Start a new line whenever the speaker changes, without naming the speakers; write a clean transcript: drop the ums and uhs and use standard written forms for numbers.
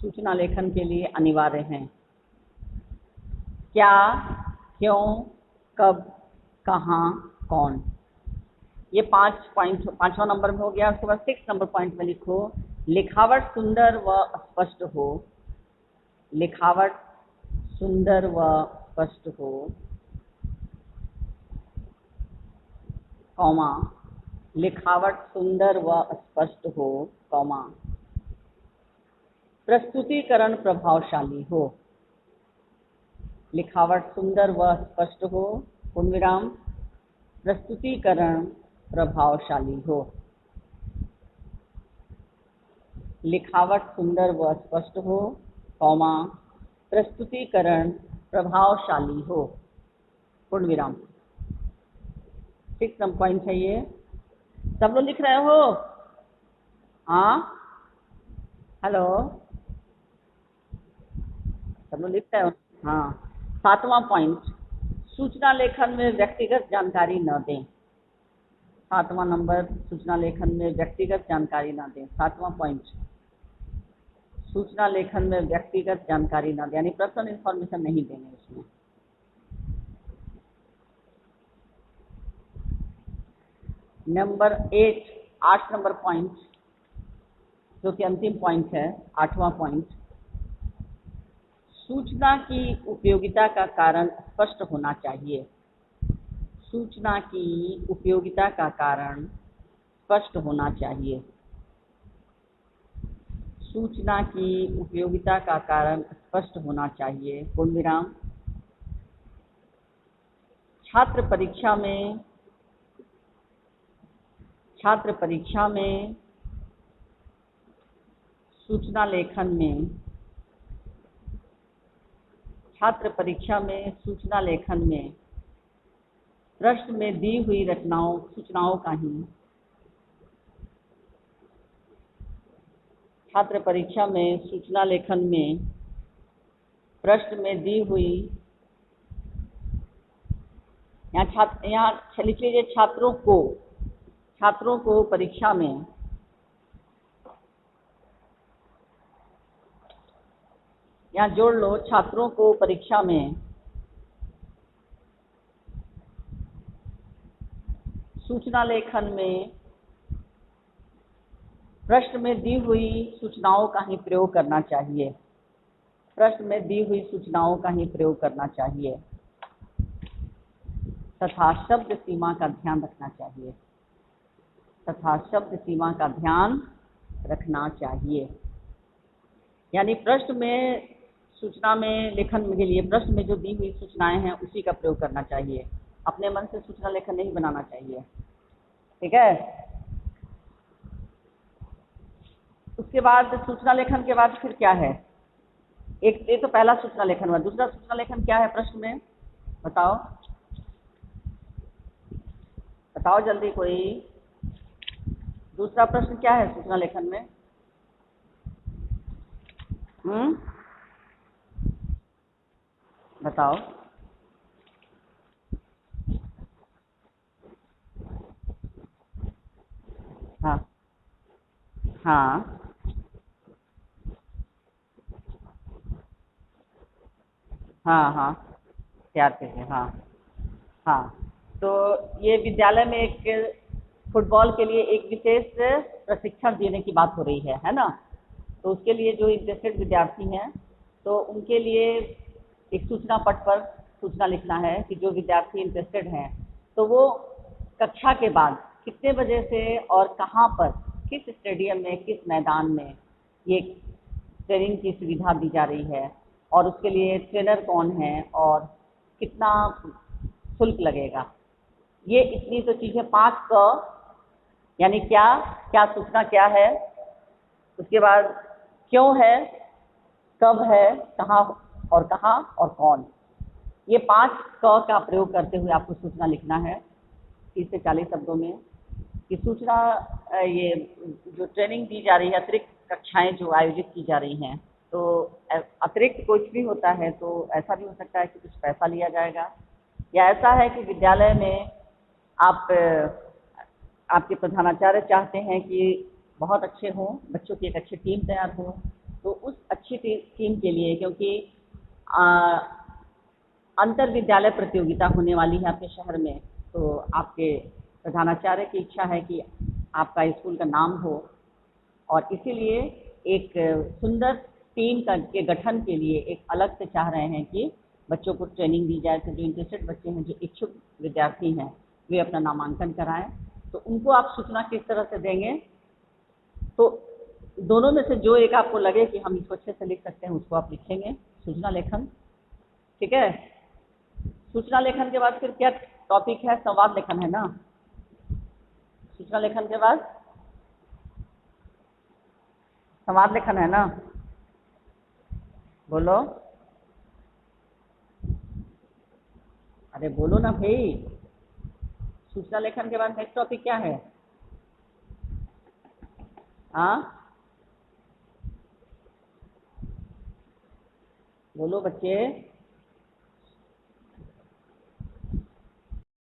सूचना लेखन के लिए अनिवार्य हैं। क्या, क्यों, कब, कहाँ, कौन। ये 5 पॉइंट 5वां नंबर में हो गया। उसके बाद 6 नंबर पॉइंट में लिखो, लिखावट सुंदर व स्पष्ट हो। लिखावट सुंदर व स्पष्ट हो, कॉमा, लिखावट सुंदर व स्पष्ट हो, कॉमा, प्रस्तुतिकरण प्रभावशाली हो। लिखावट सुंदर व स्पष्ट हो, पूर्ण विराम, प्रस्तुतिकरण प्रभावशाली हो। लिखावट सुंदर व स्पष्ट हो, कॉमा, प्रस्तुतिकरण प्रभावशाली हो, पूर्ण विराम। 6 नंबर पॉइंट है ये। सब लोग लिख रहे हो? हाँ, हेलो, सब लोग लिख रहे हो? हाँ। 7वां पॉइंट, सूचना लेखन में व्यक्तिगत जानकारी न दें। 7वां नंबर, सूचना लेखन में व्यक्तिगत जानकारी न दें। 7वां पॉइंट, सूचना लेखन में व्यक्तिगत जानकारी न दें, यानी पर्सनल इंफॉर्मेशन नहीं देंगे उसमें। नंबर 8 नंबर पॉइंट, जो कि अंतिम पॉइंट है, 8वां पॉइंट, सूचना की उपयोगिता का कारण स्पष्ट होना चाहिए। सूचना की उपयोगिता का कारण स्पष्ट होना चाहिए। सूचना की उपयोगिता का कारण स्पष्ट होना चाहिए, पूर्ण विराम। छात्र परीक्षा में सूचना लेखन में, छात्र परीक्षा में सूचना लेखन में प्रश्न में दी हुई सूचनाओं का ही, छात्र परीक्षा में सूचना लेखन में प्रश्न में दी हुई, यहाँ लिख लीजिए छात्रों को परीक्षा में, यहाँ जोड़ लो, छात्रों को परीक्षा में सूचना लेखन में प्रश्न में दी हुई सूचनाओं का ही प्रयोग करना चाहिए। प्रश्न में दी हुई सूचनाओं का ही प्रयोग करना चाहिए तथा शब्द सीमा का ध्यान रखना चाहिए। तथा शब्द सीमा का ध्यान रखना चाहिए, यानी प्रश्न में, सूचना में लेखन के लिए प्रश्न में जो दी हुई सूचनाएं हैं उसी का प्रयोग करना चाहिए। अपने मन से सूचना लेखन नहीं बनाना चाहिए, ठीक है। उसके बाद सूचना लेखन के बाद फिर क्या है? एक ये तो पहला सूचना लेखन हुआ। दूसरा सूचना लेखन क्या है प्रश्न में? बताओ जल्दी कोई। दूसरा प्रश्न क्या है सूचना लेखन में? बताओ। हाँ हाँ हाँ हाँ, तैयार कीजिए। हाँ हाँ, तो ये विद्यालय में एक फुटबॉल के लिए एक विशेष प्रशिक्षण देने की बात हो रही है ना। तो उसके लिए जो इंटरेस्टेड विद्यार्थी हैं, तो उनके लिए एक सूचना पट पर सूचना लिखना है कि जो विद्यार्थी इंटरेस्टेड हैं, तो वो कक्षा के बाद कितने बजे से और कहाँ पर, किस स्टेडियम में, किस मैदान में ये ट्रेनिंग की सुविधा दी जा रही है, और उसके लिए ट्रेनर कौन है और कितना शुल्क लगेगा। ये इतनी तो चीज़ें 5 क, यानी क्या क्या सूचना क्या है, उसके बाद क्यों है, कब है, कहाँ और कौन। ये 5 क का प्रयोग करते हुए आपको सूचना लिखना है 30 से 40 शब्दों में कि सूचना, ये जो ट्रेनिंग दी जा रही है, अतिरिक्त कक्षाएं जो आयोजित की जा रही हैं, तो अतिरिक्त कुछ भी होता है तो ऐसा भी हो सकता है कि कुछ पैसा लिया जाएगा, या ऐसा है कि विद्यालय में आपके प्रधानाचार्य चाहते हैं कि बहुत अच्छे हों, बच्चों की एक अच्छी टीम तैयार हो, तो उस अच्छी टीम के लिए, क्योंकि अंतर विद्यालय प्रतियोगिता होने वाली है आपके शहर में, तो आपके प्रधानाचार्य की इच्छा है कि आपका स्कूल का नाम हो, और इसीलिए एक सुंदर टीम के गठन के लिए एक अलग से चाह रहे हैं कि बच्चों को ट्रेनिंग दी जाए। तो जो इंटरेस्टेड बच्चे हैं, जो इच्छुक विद्यार्थी हैं, वे अपना नामांकन कराएं। तो उनको आप सूचना किस तरह से देंगे? तो दोनों में से जो एक आपको लगे कि हम इसको अच्छे से लिख सकते हैं, उसको आप लिखेंगे, सूचना लेखन। ठीक है। सूचना लेखन के बाद फिर क्या टॉपिक है? संवाद लेखन है ना। सूचना लेखन के बाद संवाद लेखन है ना। बोलो, अरे बोलो ना भाई। सूचना लेखन के बाद नेक्स्ट टॉपिक क्या है? हाँ, बोलो बच्चे।